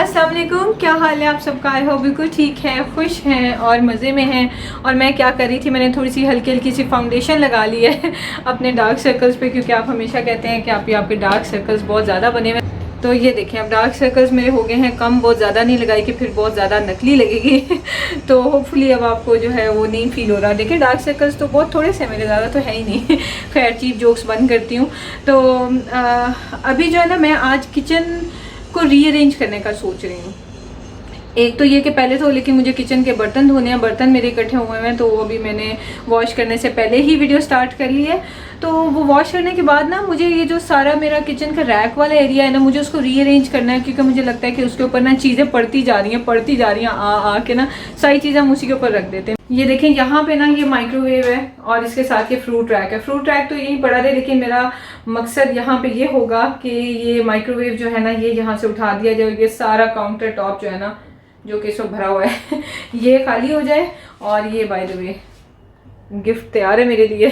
अस्सलाम वालेकुम, क्या हाल है आप सबका? आई होप बिल्कुल ठीक है, खुश हैं और मज़े में हैं। और मैं क्या कर रही थी, मैंने थोड़ी सी हल्की हल्की सी फाउंडेशन लगा ली है अपने डार्क सर्कल्स पे, क्योंकि आप हमेशा कहते हैं कि आपके डार्क सर्कल्स बहुत ज़्यादा बने हुए। तो ये देखें, अब डार्क सर्कल्स मेरे हो गए हैं कम, बहुत ज़्यादा नहीं लगाई कि फिर बहुत ज़्यादा नकली लगेगी तो होपफुली अब आपको जो है वो नहीं फील हो रहा। देखिए डार्क सर्कल्स तो बहुत थोड़े से मेरे, ज़्यादा तो है ही नहीं खैर चीप जोक्स बंद करती हूँ। तो अभी जो है ना, मैं आज किचन को रीअरेंज करने का सोच रही हूँ। एक तो ये कि पहले तो लेकिन मुझे किचन के बर्तन धोने हैं, बर्तन मेरे इकट्ठे हुए हैं, तो वो अभी मैंने वॉश करने से पहले ही वीडियो स्टार्ट कर ली है। तो वो वॉश करने के बाद ना मुझे ये जो सारा मेरा किचन का रैक वाला एरिया है ना, मुझे उसको रीअरेंज करना है, क्योंकि मुझे लगता है कि उसके ऊपर ना चीज़ें पड़ती जा रही हैं आ के ना सारी चीज़ें हम उसी के ऊपर रख देते हैं। ये देखें यहाँ पे ना ये माइक्रोवेव है और इसके साथ ये फ्रूट रैक है। फ्रूट रैक तो यहीं पड़ा रहे, लेकिन मेरा मकसद यहाँ पे ये होगा कि ये माइक्रोवेव जो है ना, ये यहाँ से उठा दिया जाए, ये सारा काउंटर टॉप जो है ना, जो कि सब भरा हुआ है ये खाली हो जाए। और ये बाय द वे गिफ्ट तैयार है मेरे लिए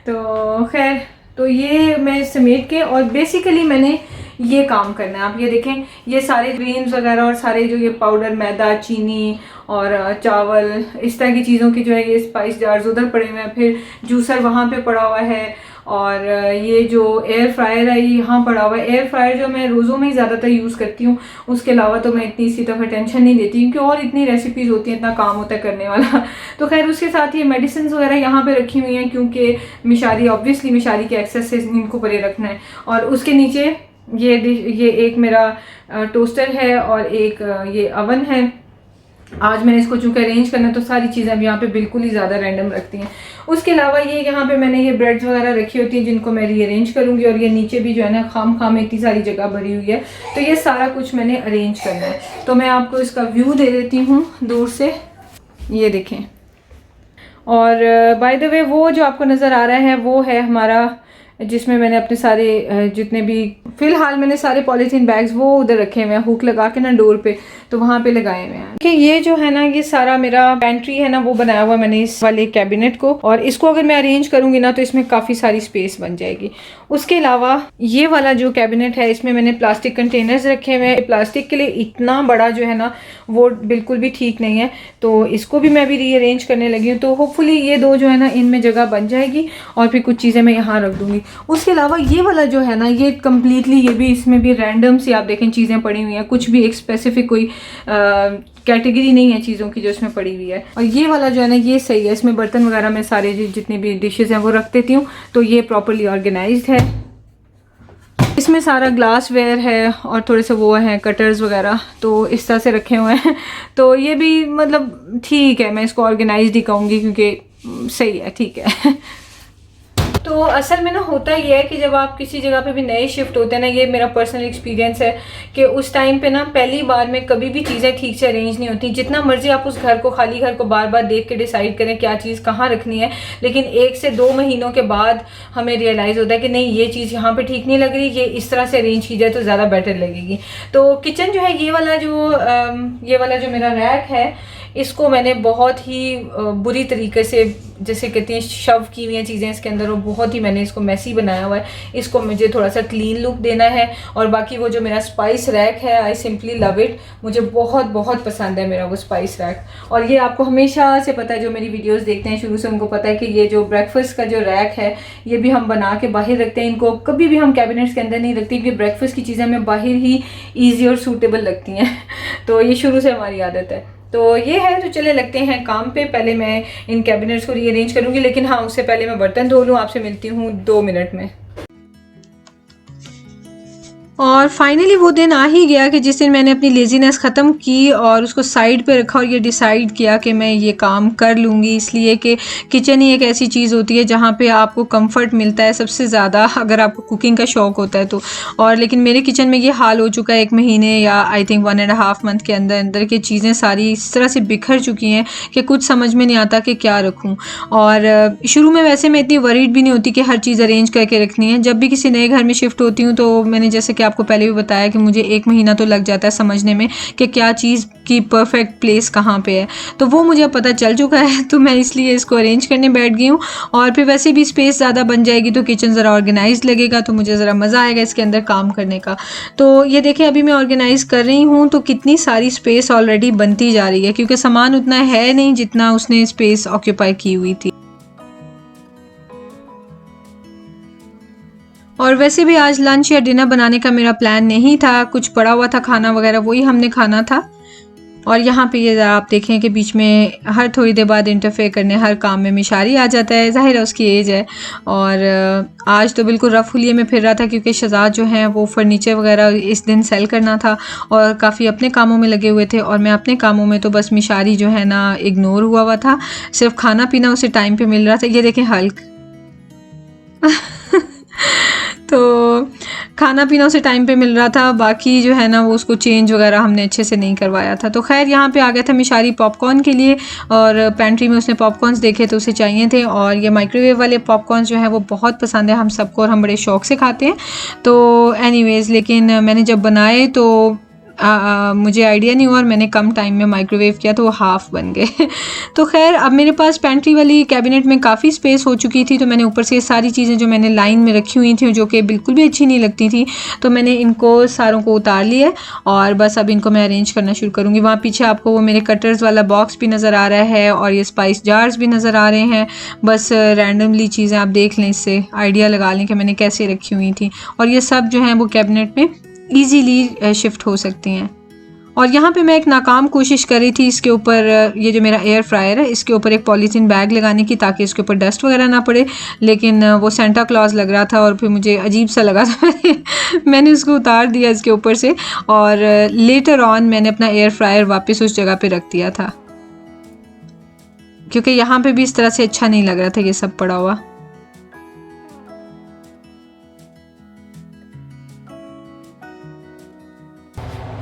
तो खैर, तो ये मैं समेट के, और बेसिकली मैंने ये काम करना है। आप ये देखें, ये सारे ग्रेन्स वगैरह और सारे जो ये पाउडर, मैदा, चीनी और चावल, इस तरह की चीज़ों की जो है ये स्पाइस जार्स उधर पड़े हुए हैं, फिर जूसर वहाँ पे पड़ा हुआ है, और ये जो एयर फ्रायर है ये यहाँ पड़ा हुआ है। एयर फ्रायर जो मैं रोज़ों में ही ज़्यादातर यूज़ करती हूँ, उसके अलावा तो मैं इतनी इसी दफ़ा टेंशन नहीं देती, क्योंकि और इतनी रेसिपीज़ होती हैं, इतना काम होता है करने वाला तो खैर उसके साथ ये मेडिसिन वगैरह यहाँ पे रखी हुई हैं, क्योंकि मिशारी, ऑब्वियसली मिशारी के एक्सेस से इनको परे रखना है। और उसके नीचे ये एक मेरा टोस्टर है और एक ये अवन है। आज मैंने इसको चूँकि अरेंज करना है, तो सारी चीज़ें अब यहाँ पे बिल्कुल ही ज़्यादा रैंडम रखती हैं। उसके अलावा ये यहाँ पे मैंने ये ब्रेड्स वगैरह रखी होती हैं, जिनको मैं रीअरेंज करूँगी। और ये नीचे भी जो है ना खाम इतनी सारी जगह भरी हुई है, तो ये सारा कुछ मैंने अरेंज करना है। तो मैं आपको इसका व्यू दे देती हूँ दूर से, ये देखें। और बाय द वे वो जो आपको नज़र आ रहा है वो है हमारा, जिसमें मैंने अपने सारे जितने भी, फिलहाल मैंने सारे पॉलीथीन बैग्स वो उधर रखे हुए हैं, हुक लगा के ना डोर पे, तो वहाँ पे लगाए हुए हैं। देखिए ये जो है ना, ये सारा मेरा पेंट्री है ना, वो बनाया हुआ मैंने इस वाले कैबिनेट को, और इसको अगर मैं अरेंज करूँगी ना तो इसमें काफ़ी सारी स्पेस बन जाएगी। उसके अलावा ये वाला जो कैबिनेट है, इसमें मैंने प्लास्टिक कंटेनर्स रखे हुए हैं। प्लास्टिक के लिए इतना बड़ा जो है ना, वो बिल्कुल भी ठीक नहीं है, तो इसको भी मैं अभी रीअरेंज करने लगी हूँ। तो होपफुली ये दो जो है ना, इनमें जगह बन जाएगी, और फिर कुछ चीज़ें मैं यहाँ रख दूँगी। उसके अलावा ये वाला जो है ना, ये कम्प्लीटली, ये भी, इसमें भी रैंडम सी आप देखें चीज़ें पड़ी हुई हैं, कुछ भी एक स्पेसिफिक कोई कैटेगरी नहीं है चीज़ों की जो इसमें पड़ी हुई है। और ये वाला जो है ना, ये सही है, इसमें बर्तन वगैरह मैं सारे जितने भी डिशेज़ हैं वो रख देती हूँ, तो ये प्रॉपरली ऑर्गेनाइज्ड है। इसमें सारा ग्लास वेयर है और थोड़े से वो हैं कटर्स वगैरह, तो इस तरह से रखे हुए हैं। तो ये भी मतलब ठीक है, मैं इसको ऑर्गेनाइज्ड ही कहूँगी, क्योंकि सही है, ठीक है तो असल में ना होता ये है कि जब आप किसी जगह पे भी नए शिफ्ट होते हैं ना, ये मेरा पर्सनल एक्सपीरियंस है कि उस टाइम पे ना पहली बार में कभी भी चीज़ें ठीक से अरेंज नहीं होती। जितना मर्जी आप उस घर को, खाली घर को बार बार देख के डिसाइड करें क्या चीज़ कहाँ रखनी है, लेकिन 1 से 2 महीनों के बाद हमें रियलाइज़ होता है कि नहीं, ये चीज़ यहाँ पर ठीक नहीं लग रही, ये इस तरह से अरेंज की जाए तो ज़्यादा बेटर लगेगी। तो किचन जो है, ये वाला जो मेरा रैक है, इसको मैंने बहुत ही बुरी तरीके से, जैसे कहती हैं, शव की हुई हैं चीज़ें इसके अंदर, और बहुत ही मैंने इसको मैसी बनाया हुआ है। इसको मुझे थोड़ा सा क्लीन लुक देना है। और बाकी वो जो मेरा स्पाइस रैक है, आई सिंपली लव इट, मुझे बहुत बहुत पसंद है मेरा वो स्पाइस रैक। और ये आपको हमेशा से पता है, जो मेरी वीडियोस देखते हैं शुरू से, उनको पता है कि ये जो ब्रेकफास्ट का जो रैक है, ये भी हम बना के बाहर रखते हैं। इनको कभी भी हम कैबिनेट्स के अंदर नहीं रखते, क्योंकि ब्रेकफास्ट की चीज़ें हमें बाहर ही ईजी और सूटेबल लगती हैं तो ये शुरू से हमारी आदत है। तो ये है, तो चले लगते हैं काम पे। पहले मैं इन कैबिनेट्स को रीअरेंज करूँगी, लेकिन हाँ, उससे पहले मैं बर्तन धो लूँ। आपसे मिलती हूँ 2 मिनट में। और फाइनली वो दिन आ ही गया कि जिस दिन मैंने अपनी लेजीनेस ख़त्म की और उसको साइड पे रखा, और ये डिसाइड किया कि मैं ये काम कर लूँगी, इसलिए कि किचन ही एक ऐसी चीज़ होती है जहाँ पे आपको कंफर्ट मिलता है सबसे ज़्यादा, अगर आपको कुकिंग का शौक़ होता है तो। और लेकिन मेरे किचन में ये हाल हो चुका है 1 महीने या आई थिंक 1.5 मंथ के अंदर अंदर की चीज़ें सारी इस तरह से बिखर चुकी हैं कि कुछ समझ में नहीं आता कि क्या रखूँ। और शुरू में वैसे मैं इतनी वरीड भी नहीं होती कि हर चीज़ अरेंज करके रखनी है। जब भी किसी नए घर में शिफ्ट होती हूँ, तो मैंने, जैसे कि आपको पहले भी बताया कि मुझे 1 महीना तो लग जाता है समझने में कि क्या चीज़ की परफेक्ट प्लेस कहाँ पे है, तो वो मुझे पता चल चुका है। तो मैं इसलिए इसको अरेंज करने बैठ गई हूँ। और फिर वैसे भी स्पेस ज़्यादा बन जाएगी तो किचन ज़रा ऑर्गेनाइज लगेगा, तो मुझे ज़रा मज़ा आएगा इसके अंदर काम करने का। तो ये देखें अभी मैं ऑर्गेनाइज़ कर रही हूँ तो कितनी सारी स्पेस ऑलरेडी बनती जा रही है, क्योंकि सामान उतना है नहीं जितना उसने स्पेस ऑक्यूपाई की हुई थी। और वैसे भी आज लंच या डिनर बनाने का मेरा प्लान नहीं था, कुछ पड़ा हुआ था खाना वगैरह, वही हमने खाना था। और यहाँ पे ये आप देखें कि बीच में हर थोड़ी देर बाद इंटरफेयर करने हर काम में मिशारी आ जाता है, ज़ाहिर है उसकी एज है। और आज तो बिल्कुल रफ हुलिये में फिर रहा था, क्योंकि शहजाद जो हैं वो फर्नीचर वगैरह इस दिन सेल करना था और काफ़ी अपने कामों में लगे हुए थे, और मैं अपने कामों में तो बस मिशारी जो है ना इग्नोर हुआ था, सिर्फ खाना पीना उसे टाइम पर मिल रहा था। ये देखें हल्क तो खाना पीना उसे टाइम पे मिल रहा था, बाकी जो है ना वो उसको चेंज वगैरह हमने अच्छे से नहीं करवाया था। तो खैर यहाँ पे आ गया था मिशारी पॉपकॉर्न के लिए, और पेंट्री में उसने पॉपकॉर्न्स देखे तो उसे चाहिए थे। और ये माइक्रोवेव वाले पॉपकॉर्न्स जो है वो बहुत पसंद है हम सबको, और हम बड़े शौक़ से खाते हैं। तो एनीवेज़ लेकिन मैंने जब बनाए तो मुझे आइडिया नहीं हुआ, और मैंने कम टाइम में माइक्रोवेव किया तो वो हाफ़ बन गए। तो खैर अब मेरे पास पेंट्री वाली कैबिनेट में काफ़ी स्पेस हो चुकी थी, तो मैंने ऊपर से ये सारी चीज़ें जो मैंने लाइन में रखी हुई थी जो कि बिल्कुल भी अच्छी नहीं लगती थी, तो मैंने इनको सारों को उतार लिया और बस अब इनको मैं अरेंज करना शुरू करूँगी। वहाँ पीछे आपको वो मेरे कटर्स वाला बॉक्स भी नज़र आ रहा है, और ये स्पाइस जार्स भी नज़र आ रहे हैं। बस रैंडमली चीज़ें आप देख लें, इससे आइडिया लगा लें कि मैंने कैसे रखी हुई थी, और ये सब जो हैं वो कैबिनेट में ईजीली शिफ्ट हो सकती हैं। और यहाँ पे मैं एक नाकाम कोशिश कर रही थी इसके ऊपर, ये जो मेरा एयर फ्रायर है इसके ऊपर एक पॉलीथीन बैग लगाने की, ताकि इसके ऊपर डस्ट वगैरह ना पड़े, लेकिन वो सेंटा क्लॉज लग रहा था और फिर मुझे अजीब सा लगा था मैंने उसको उतार दिया इसके ऊपर से, और लेटर ऑन मैंने अपना एयर फ्रायर वापस उस जगह पे रख दिया था, क्योंकि यहाँ पे भी इस तरह से अच्छा नहीं लग रहा था ये सब पड़ा हुआ।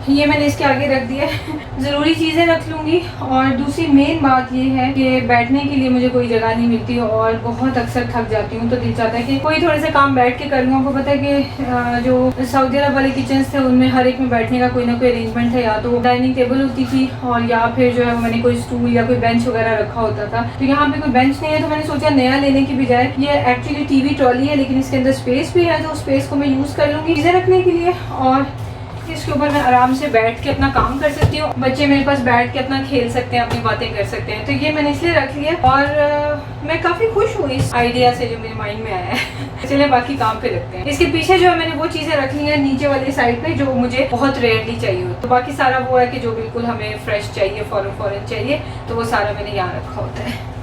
ये मैंने इसके आगे रख दिया है, ज़रूरी चीज़ें रख लूँगी। और दूसरी मेन बात ये है कि बैठने के लिए मुझे कोई जगह नहीं मिलती, और बहुत अक्सर थक जाती हूँ, तो दिल चाहता है कि कोई थोड़े से काम बैठ के कर लूँ। आपको पता है कि जो सऊदी अरब वाले किचन थे उनमें हर एक में बैठने का कोई ना कोई अरेंजमेंट है, या तो डाइनिंग टेबल होती थी और या फिर जो है मैंने कोई स्टूल या कोई बेंच वगैरह रखा होता था। तो यहाँ पे कोई बेंच नहीं है, तो मैंने सोचा नया लेने की बजाय, ये एक्चुअली टीवी ट्रॉली है लेकिन इसके अंदर स्पेस भी है, तो स्पेस को मैं यूज़ कर लूँगी चीज़ें रखने के लिए, और इसके ऊपर मैं आराम से बैठ के अपना काम कर सकती हूँ। बच्चे मेरे पास बैठ के अपना खेल सकते हैं, अपनी बातें कर सकते हैं। तो ये मैंने इसलिए रख लिया, और मैं काफ़ी खुश हूँ इस आइडिया से जो मेरे माइंड में आया है। चलिए बाकी काम पे लगते हैं। इसके पीछे जो है मैंने वो चीज़ें रख ली हैं नीचे वाली साइड पे जो मुझे बहुत रेयरली चाहिए हो, तो बाकी सारा वो है कि जो बिल्कुल हमें फ्रेश चाहिए, फ़ौरन चाहिए, तो वो सारा मैंने यहाँ रखा होता है।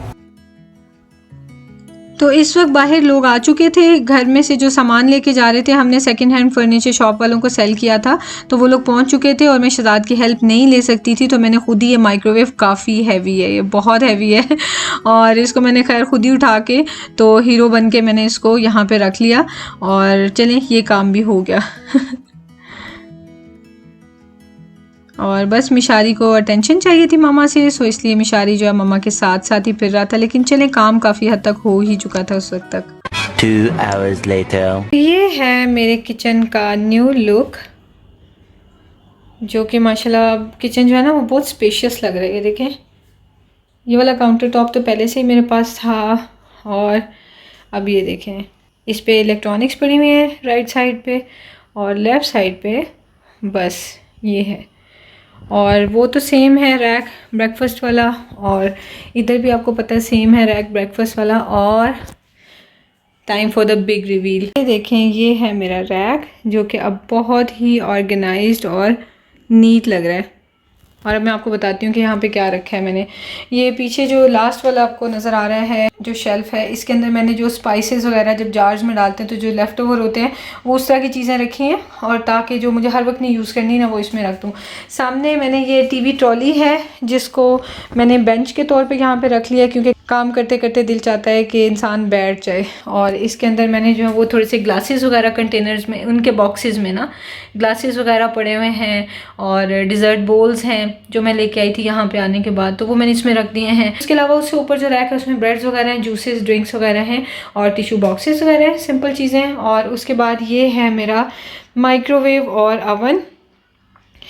तो इस वक्त बाहर लोग आ चुके थे, घर में से जो सामान लेके जा रहे थे, हमने सेकंड हैंड फर्नीचर शॉप वालों को सेल किया था, तो वो लोग पहुंच चुके थे, और मैं शहजाद की हेल्प नहीं ले सकती थी, तो मैंने खुद ही, ये माइक्रोवेव काफ़ी हैवी है, ये बहुत हैवी है, और इसको मैंने खैर खुद ही उठा के तो हीरो बन के मैंने इसको यहाँ पे रख लिया, और चलें ये काम भी हो गया। और बस मिशारी को अटेंशन चाहिए थी मामा से, सो इसलिए मिशारी जो है मामा के साथ साथ ही फिर रहा था, लेकिन चले काम काफ़ी हद तक हो ही चुका था उस वक्त तक। 2 hours later. ये है मेरे किचन का न्यू लुक, जो कि माशाल्लाह किचन जो है ना वो बहुत स्पेशियस लग रहा है। ये देखें, ये वाला काउंटर टॉप तो पहले से ही मेरे पास था, और अब ये देखें इस पे इलेक्ट्रॉनिक्स पड़ी हुई है राइट साइड पे, और लेफ़्ट साइड पे बस ये है, और वो तो सेम है रैक ब्रेकफास्ट वाला, और इधर भी आपको पता है सेम है रैक ब्रेकफास्ट वाला। और time for the big reveal. ये देखें, ये है मेरा रैक जो कि अब बहुत ही ऑर्गेनाइज्ड और नीट लग रहा है। और अब मैं आपको बताती हूँ कि यहाँ पे क्या रखा है मैंने। ये पीछे जो लास्ट वाला आपको नज़र आ रहा है जो शेल्फ़ है, इसके अंदर मैंने जो स्पाइसेस वगैरह जब जार्स में डालते हैं तो जो लेफ़्ट ओवर होते हैं वो उस तरह की चीज़ें रखी हैं, और ताकि जो मुझे हर वक्त नहीं यूज़ करनी ना वो इसमें रख दूँ। सामने मैंने ये टीवी ट्रॉली है जिसको मैंने बेंच के तौर पे यहाँ पे रख लिया, क्योंकि काम करते करते दिल चाहता है कि इंसान बैठ जाए। और इसके अंदर मैंने जो है वो थोड़े से ग्लासेस वगैरह कंटेनर्स में, उनके बॉक्सेस में ना ग्लासेस वगैरह पड़े हुए हैं और डिज़र्ट बोल्स हैं जो मैं लेके आई थी यहाँ पे आने के बाद, तो वो मैंने इसमें रख दिए हैं। उसके अलावा उससे ऊपर जो रैक है उसमें ब्रेड्स वगैरह हैं, जूसेस ड्रिंक्स वगैरह हैं और टिश्यू बॉक्सेस वगैरह हैं, सिंपल चीज़ें। और उसके बाद ये है मेरा माइक्रोवेव और अवन,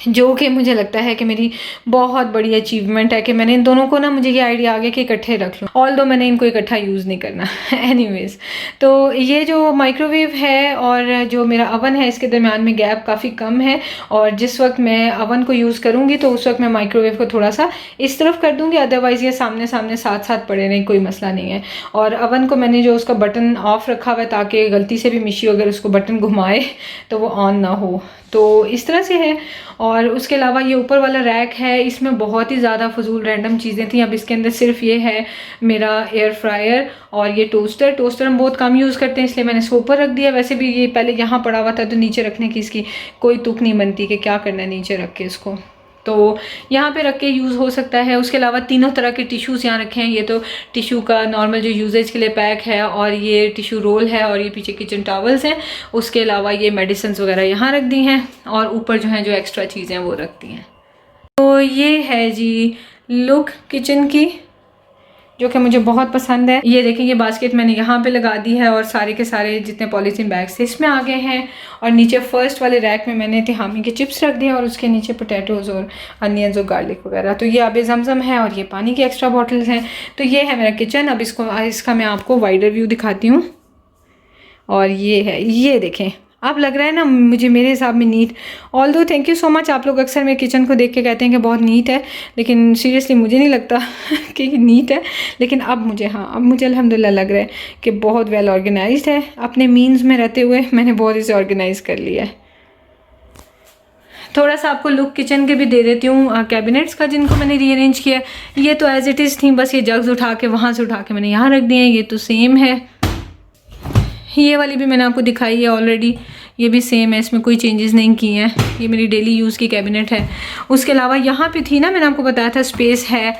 जो कि मुझे लगता है कि मेरी बहुत बड़ी अचीवमेंट है कि मैंने इन दोनों को ना, मुझे ये आइडिया आ गया कि इकट्ठे रख लूँ, ऑल दो मैंने इनको इकट्ठा यूज़ नहीं करना एनीवेज। तो ये जो माइक्रोवेव है और जो मेरा अवन है इसके दरमियान में गैप काफ़ी कम है, और जिस वक्त मैं अवन को यूज़ करूँगी तो उस वक्त मैं माइक्रोवेव को थोड़ा सा इस तरफ कर दूँगी, अदरवाइज़ ये सामने सामने साथ साथ पड़े नहीं, कोई मसला नहीं है। और अवन को मैंने जो उसका बटन ऑफ रखा हुआ है ताकि गलती से भी मिशी अगर उसको बटन घुमाए तो वो ऑन ना हो, तो इस तरह से है। और उसके अलावा ये ऊपर वाला रैक है, इसमें बहुत ही ज़्यादा फजूल रैंडम चीज़ें थी। अब इसके अंदर सिर्फ ये है मेरा एयर फ्रायर और ये टोस्टर हम बहुत कम यूज़ करते हैं इसलिए मैंने इसको ऊपर रख दिया। वैसे भी ये पहले यहाँ पड़ा हुआ था तो नीचे रखने की इसकी कोई तुक नहीं बनती कि क्या करना है नीचे रख के इसको, तो यहाँ पे रख के यूज़ हो सकता है। उसके अलावा तीनों तरह के टिश्यूज़ यहाँ रखे हैं। ये तो टिश्यू का नॉर्मल जो यूजेज के लिए पैक है, और ये टिश्यू रोल है, और ये पीछे किचन टॉवल्स हैं। उसके अलावा ये मेडिसिन वगैरह यहाँ रख दी हैं, और ऊपर जो है जो एक्स्ट्रा चीज़ें वो रख दी हैं। तो ये है जी लुक किचन की, जो कि मुझे बहुत पसंद है। ये देखें, ये बास्केट मैंने यहाँ पे लगा दी है और सारे के सारे जितने पॉलीथीन बैग्स थे इसमें आ गए हैं। और नीचे फर्स्ट वाले रैक में मैंने तिहामी के चिप्स रख दिए और उसके नीचे पोटैटोज़ और अनियंस और गार्लिक वगैरह। तो ये आबे ज़मज़म है और ये पानी की एक्स्ट्रा बॉटल्स हैं। तो ये है मेरा किचन। अब इसका मैं आपको वाइडर व्यू दिखाती हूँ। और ये है, ये देखें, अब लग रहा है ना मुझे मेरे हिसाब में NEET. Although thank you so much, आप लोग अक्सर मेरे किचन को देख के कहते हैं कि बहुत नीट है, लेकिन सीरियसली मुझे नहीं लगता कि नीट है। लेकिन अब मुझे अल्हम्दुलिल्लाह लग रहा है कि बहुत वेल ऑर्गेनाइज्ड है। अपने मीन्स में रहते हुए मैंने बहुत इसे ऑर्गेनाइज कर लिया है। थोड़ा सा आपको लुक किचन के भी दे देती हूँ, कैबिनेट्स का जिनको मैंने रीअरेंज किया। ये तो एज इट इज़ थी, बस ये जग्स उठा के वहाँ से उठा के मैंने यहाँ रख दिए हैं। ये तो सेम है, ये वाली भी मैंने आपको दिखाई है ऑलरेडी, ये भी सेम है, इसमें कोई चेंजेस नहीं किए हैं। ये मेरी डेली यूज़ की कैबिनेट है। उसके अलावा यहाँ पे थी ना, मैंने आपको बताया था स्पेस है।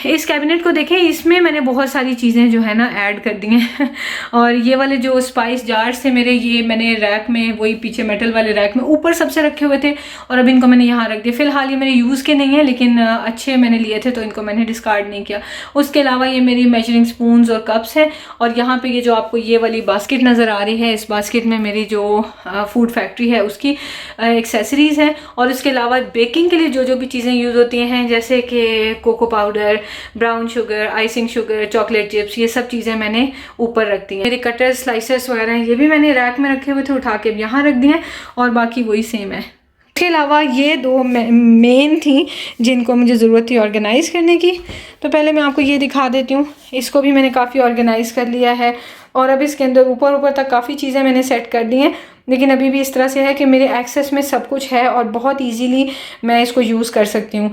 इस कैबिनेट को देखें, इसमें मैंने बहुत सारी चीज़ें जो है ना ऐड कर दी हैं और ये वाले जो स्पाइस जार्स थे मेरे, ये मैंने रैक में, वही पीछे मेटल वाले रैक में ऊपर सबसे रखे हुए थे, और अब इनको मैंने यहाँ रख दिया। फिलहाल ये मेरे यूज़ के नहीं है, लेकिन अच्छे मैंने लिए थे तो इनको मैंने डिस्कार्ड नहीं किया। उसके अलावा ये मेरी मेजरिंग स्पून्स और कप्स है। और यहाँ पे ये जो आपको ये वाली बास्केट नज़र आ रही है, इस बास्केट में मेरी जो फूड फैक्ट्री है उसकी एक्सेसरीज़ हैं। और उसके अलावा बेकिंग के लिए जो जो भी चीज़ें यूज़ होती हैं, जैसे कि cocoa powder, brown sugar, icing sugar, chocolate chips, ये सब चीज़ें मैंने ऊपर रख दी हैं। मेरे कटर स्लाइसर्स वगैरह हैं, ये भी मैंने रैक में रखे हुए थे, उठा के यहाँ रख दिए हैं, और बाकी वही सेम है। इसके अलावा ये दो मेन थी जिनको मुझे ज़रूरत थी ऑर्गेनाइज़ करने की। तो पहले मैं आपको ये दिखा देती हूँ, इसको भी मैंने काफ़ी ऑर्गेनाइज़ कर लिया है। और अब इसके अंदर ऊपर तक काफ़ी चीज़ें मैंने सेट कर दी हैं, लेकिन अभी भी इस तरह से है कि मेरे एक्सेस में सब कुछ है और बहुत ईजीली मैं इसको यूज़ कर सकती हूँ।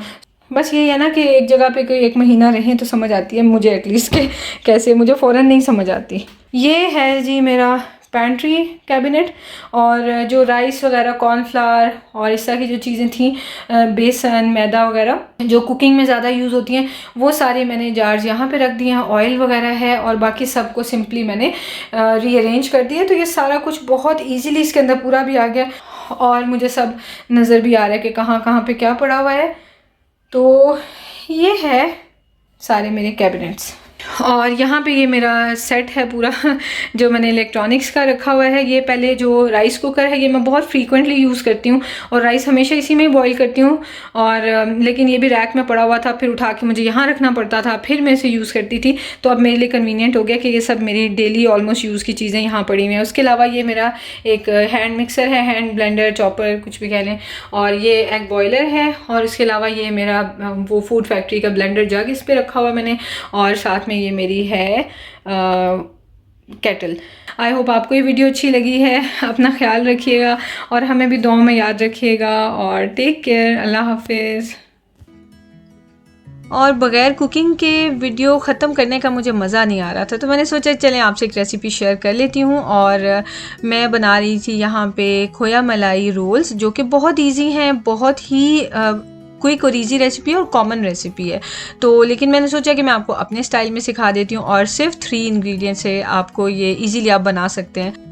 बस ये है ना कि एक जगह पे कोई एक महीना रहें तो समझ आती है मुझे एटलीस्ट के कैसे, मुझे फ़ौरन नहीं समझ आती। ये है जी मेरा पैंट्री कैबिनेट, और जो राइस वगैरह, कॉर्नफ्लावर और इस तरह की जो चीज़ें थी, बेसन, मैदा वगैरह जो कुकिंग में ज़्यादा यूज़ होती हैं, वो सारे मैंने जार्स यहाँ पे रख दिए हैं। ऑयल वगैरह है, और बाकी सबको सिंपली मैंने रीअरेंज कर दिया। तो ये सारा कुछ बहुत ईजीली इसके अंदर पूरा भी आ गया, और मुझे सब नज़र भी आ रहा है कि कहाँ कहाँ पे क्या पड़ा हुआ है। तो ये है सारे मेरे कैबिनेट्स। और यहाँ पे ये मेरा सेट है पूरा जो मैंने इलेक्ट्रॉनिक्स का रखा हुआ है। ये पहले जो राइस कुकर है, ये मैं बहुत फ्रीक्वेंटली यूज़ करती हूँ और राइस हमेशा इसी में ही बॉईल करती हूँ। और लेकिन ये भी रैक में पड़ा हुआ था, फिर उठा के मुझे यहाँ रखना पड़ता था, फिर मैं इसे यूज़ करती थी। तो अब मेरे लिए कन्वीनियंट हो गया कि ये सब मेरी डेली ऑलमोस्ट यूज़ की चीज़ें यहाँ पड़ी हुई हैं। उसके अलावा ये मेरा एक हैंड मिक्सर है, हैंड ब्लेंडर, चॉपर, कुछ भी कह लें, और ये एग बॉयलर है। और इसके अलावा ये मेरा वो फूड फैक्ट्री का ब्लेंडर जग इस पर रखा हुआ मैंने, और साथ में ये मेरी है केटल। आई होप आपको ये वीडियो अच्छी लगी है। अपना ख्याल रखिएगा और हमें भी दुआ में याद रखिएगा, और टेक केयर। अल्लाह हाफिज़। और बग़ैर कुकिंग के वीडियो ख़त्म करने का मुझे मज़ा नहीं आ रहा था, तो मैंने सोचा चलें आपसे एक रेसिपी शेयर कर लेती हूँ। और मैं बना रही थी यहाँ पे खोया मलाई रोल्स, जो कि बहुत इजी हैं, बहुत ही क्विक और ईजी रेसिपी है और कॉमन रेसिपी है। तो लेकिन मैंने सोचा कि मैं आपको अपने स्टाइल में सिखा देती हूँ और सिर्फ 3 इंग्रेडिएंट्स से आपको ये इजीली आप बना सकते हैं।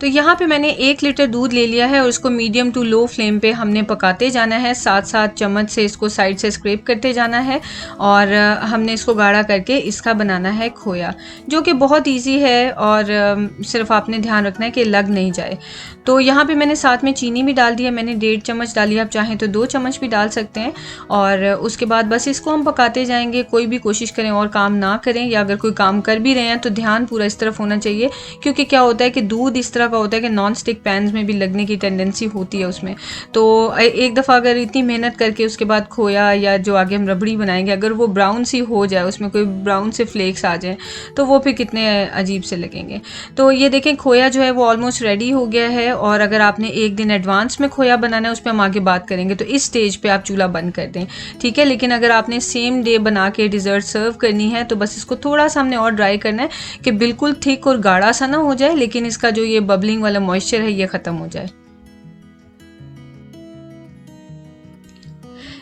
तो यहाँ पे मैंने 1 लीटर दूध ले लिया है और उसको मीडियम टू लो फ्लेम पे हमने पकाते जाना है। साथ साथ चम्मच से इसको साइड से स्क्रैप करते जाना है और हमने इसको गाढ़ा करके इसका बनाना है खोया, जो कि बहुत इजी है और सिर्फ आपने ध्यान रखना है कि लग नहीं जाए। तो यहाँ पे मैंने साथ में चीनी भी डाल दिया, मैंने 1.5 चम्मच डाली, आप चाहें तो 2 चम्मच भी डाल सकते हैं। और उसके बाद बस इसको हम पकाते जाएंगे। कोई भी कोशिश करें और काम ना करें, या अगर कोई काम कर भी रहे हैं तो ध्यान पूरा इस तरफ होना चाहिए, क्योंकि क्या होता है कि दूध इस तरह का होता है कि नॉन स्टिक पैन्स में भी लगने की टेंडेंसी होती है उसमें। तो एक दफ़ा अगर इतनी मेहनत करके उसके बाद खोया या जो आगे हम रबड़ी बनाएंगे, अगर वो ब्राउन सी हो जाए, उसमें कोई ब्राउन से फ्लेक्स आ जाए, तो वो फिर कितने अजीब से लगेंगे। तो ये देखें, खोया जो है वो ऑलमोस्ट रेडी हो गया है। और अगर आपने 1 दिन एडवांस में खोया बनाना है, उस पर हम आगे बात करेंगे, तो इस स्टेज पे आप चूल्हा बंद कर दें, ठीक है। लेकिन अगर आपने सेम डे बना के डिज़र्ट सर्व करनी है, तो बस इसको थोड़ा सा हमने और ड्राई करना है कि बिल्कुल थिक और गाढ़ा सा ना हो जाए, लेकिन इसका जो ये बबलिंग वाला मॉइस्चर है ये ख़त्म हो जाए।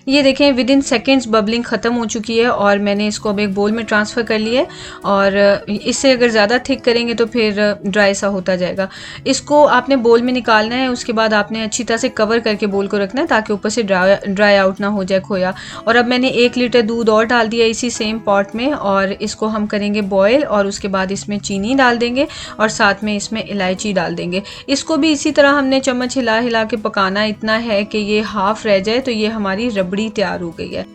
ये देखें, विद इन सेकेंड्स बबलिंग ख़त्म हो चुकी है और मैंने इसको अब एक बोल में ट्रांसफ़र कर लिया है। और इससे अगर ज़्यादा थिक करेंगे तो फिर ड्राई सा होता जाएगा। इसको आपने बोल में निकालना है, उसके बाद आपने अच्छी तरह से कवर करके बोल को रखना है ताकि ऊपर से ड्राई आउट ना हो जाए खोया। और अब मैंने 1 लीटर दूध और डाल दिया इसी सेम पॉट में, और इसको हम करेंगे बॉयल। और उसके बाद इसमें चीनी डाल देंगे और साथ में इसमें इलायची डाल देंगे। इसको भी इसी तरह हमने चम्मच हिला हिला के पकाना, इतना है कि ये हाफ़ रह जाए। तो ये हमारी रबड़ी तैयार हो गई है।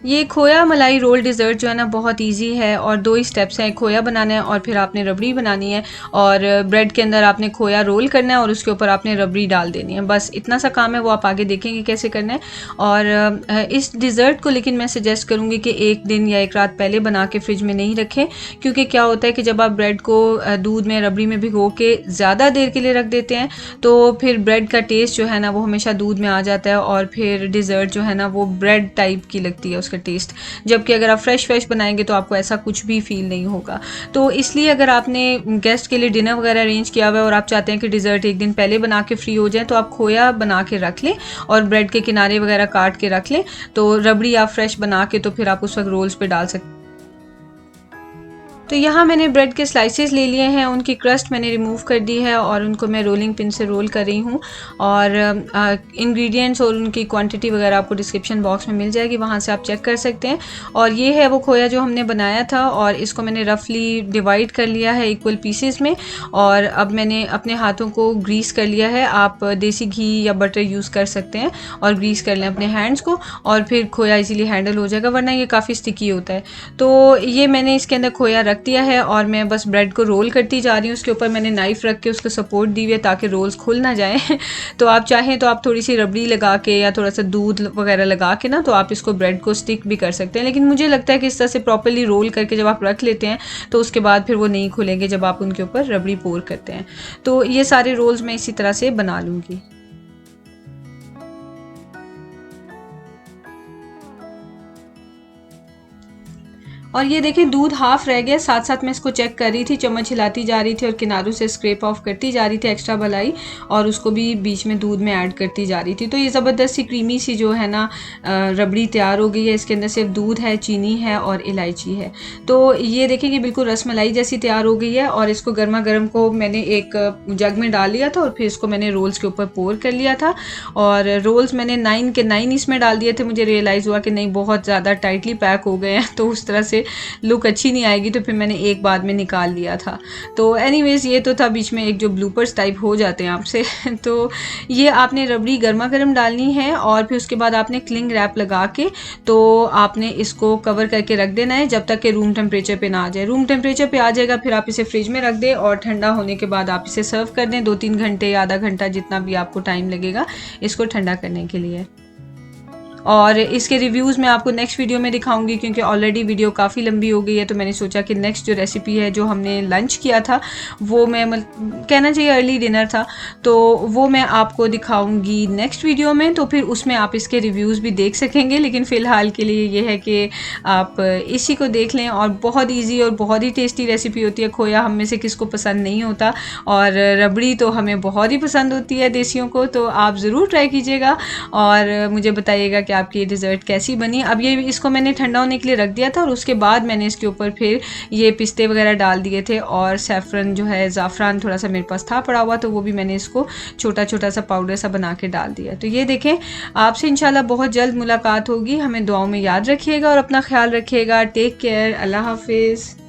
ये खोया मलाई रोल डिज़र्ट जो है ना, बहुत इजी है और 2 ही स्टेप्स हैं। खोया बनाना है और फिर आपने रबड़ी बनानी है, और ब्रेड के अंदर आपने खोया रोल करना है और उसके ऊपर आपने रबड़ी डाल देनी है। बस इतना सा काम है, वो आप आगे देखेंगे कैसे करना है। और इस डिज़र्ट को लेकिन मैं सजेस्ट करूँगी कि 1 दिन या 1 रात पहले बना के फ्रिज में नहीं रखें, क्योंकि क्या होता है कि जब आप ब्रेड को दूध में रबड़ी में भिगो के ज़्यादा देर के लिए रख देते हैं, तो फिर ब्रेड का टेस्ट जो है ना वो हमेशा दूध में आ जाता है और फिर डिज़र्ट जो है ना वो ब्रेड टाइप की लगती है उसका टेस्ट। जबकि अगर आप फ्रेश बनाएंगे तो आपको ऐसा कुछ भी फील नहीं होगा। तो इसलिए अगर आपने गेस्ट के लिए डिनर वगैरह अरेंज किया हुआ है और आप चाहते हैं कि डिज़र्ट 1 दिन पहले बना के फ्री हो जाए, तो आप खोया बना के रख लें और ब्रेड के किनारे वगैरह काट के रख लें। तो रबड़ी आप फ्रेश बना के तो फिर आप उस वक्त रोल्स पे डाल सकते हैं। तो यहाँ मैंने ब्रेड के स्लाइसेस ले लिए हैं, उनकी क्रस्ट मैंने रिमूव कर दी है और उनको मैं रोलिंग पिन से रोल कर रही हूँ। और इंग्रेडिएंट्स और उनकी क्वांटिटी वगैरह आपको डिस्क्रिप्शन बॉक्स में मिल जाएगी, वहाँ से आप चेक कर सकते हैं। और ये है वो खोया जो हमने बनाया था, और इसको मैंने रफली डिवाइड कर लिया है इक्वल पीसेस में। और अब मैंने अपने हाथों को ग्रीस कर लिया है। आप देसी घी या बटर यूज़ कर सकते हैं और ग्रीस कर लें अपने हैंड्स को, और फिर खोया इजीली हैंडल हो जाएगा, वरना ये काफ़ी स्टिकी होता है। तो ये मैंने इसके अंदर खोया रख दिया है और मैं बस ब्रेड को रोल करती जा रही हूँ। उसके ऊपर मैंने नाइफ़ रख के उसको सपोर्ट दी हुई है ताकि रोल्स खुल ना जाएं। तो आप चाहें तो आप थोड़ी सी रबड़ी लगा के या थोड़ा सा दूध वगैरह लगा के ना, तो आप इसको ब्रेड को स्टिक भी कर सकते हैं। लेकिन मुझे लगता है कि इस तरह से प्रॉपर्ली रोल करके जब आप रख लेते हैं तो उसके बाद फिर वो नहीं खुलेंगे जब आप उनके ऊपर रबड़ी पोर करते हैं। तो ये सारे रोल्स मैं इसी तरह से बना लूँगी। और ये देखिए, दूध हाफ रह गया। साथ साथ मैं इसको चेक कर रही थी, चम्मच हिलाती जा रही थी और किनारों से स्क्रैप ऑफ करती जा रही थी एक्स्ट्रा मलाई, और उसको भी बीच में दूध में ऐड करती जा रही थी। तो ये ज़बरदस्त सी क्रीमी सी जो है ना रबड़ी तैयार हो गई है। इसके अंदर सिर्फ दूध है, चीनी है और इलायची है। तो ये देखिए कि बिल्कुल रसमलाई जैसी तैयार हो गई है। और इसको गर्मा गर्म को मैंने एक जग में डाल लिया था और फिर इसको मैंने रोल्स के ऊपर पोर कर लिया था। और रोल्स मैंने 9 के 9 इसमें डाल दिए थे। मुझे रियलाइज़ हुआ कि नहीं, बहुत ज़्यादा टाइटली पैक हो गए हैं, तो उस तरह से लुक अच्छी नहीं आएगी, तो फिर मैंने एक बाद में निकाल लिया था। तो एनीवेज़ ये तो था बीच में एक जो ब्लूपर्स टाइप हो जाते हैं आपसे। तो ये आपने रबड़ी गर्मा गर्म डालनी है और फिर उसके बाद आपने क्लिंग रैप लगा के तो आपने इसको कवर करके रख देना है जब तक कि रूम टेम्परेचर पे ना आ जाए। रूम टेम्परेचर पे आ जाएगा फिर आप इसे फ्रिज में रख दें और ठंडा होने के बाद आप इसे सर्व कर दें। 2-3 घंटे या आधा घंटा जितना भी आपको टाइम लगेगा इसको ठंडा करने के लिए। और इसके रिव्यूज़ मैं आपको नेक्स्ट वीडियो में दिखाऊंगी, क्योंकि ऑलरेडी वीडियो काफ़ी लंबी हो गई है। तो मैंने सोचा कि नेक्स्ट जो रेसिपी है जो हमने लंच किया था, वो मैं कहना चाहिए अर्ली डिनर था, तो वो मैं आपको दिखाऊंगी नेक्स्ट वीडियो में। तो फिर उसमें आप इसके रिव्यूज़ भी देख सकेंगे। लेकिन फ़िलहाल के लिए ये है कि आप इसी को देख लें। और बहुत ईजी और बहुत ही टेस्टी रेसिपी होती है। खोया हम में से किसको पसंद नहीं होता, और रबड़ी तो हमें बहुत ही पसंद होती है देसियों को। तो आप ज़रूर ट्राई कीजिएगा और मुझे बताइएगा कि आपकी डिज़र्ट कैसी बनी। अब ये इसको मैंने ठंडा होने के लिए रख दिया था और उसके बाद मैंने इसके ऊपर फिर ये पिस्ते वगैरह डाल दिए थे और सैफ़रन जो है ज़ाफ़रान थोड़ा सा मेरे पास था पड़ा हुआ, तो वो भी मैंने इसको छोटा छोटा सा पाउडर सा बना के डाल दिया। तो ये देखें, आपसे इंशाल्लाह बहुत जल्द मुलाकात होगी। हमें दुआओं में याद रखिएगा और अपना ख्याल रखिएगा। टेक केयर, अल्लाह हाफिज़।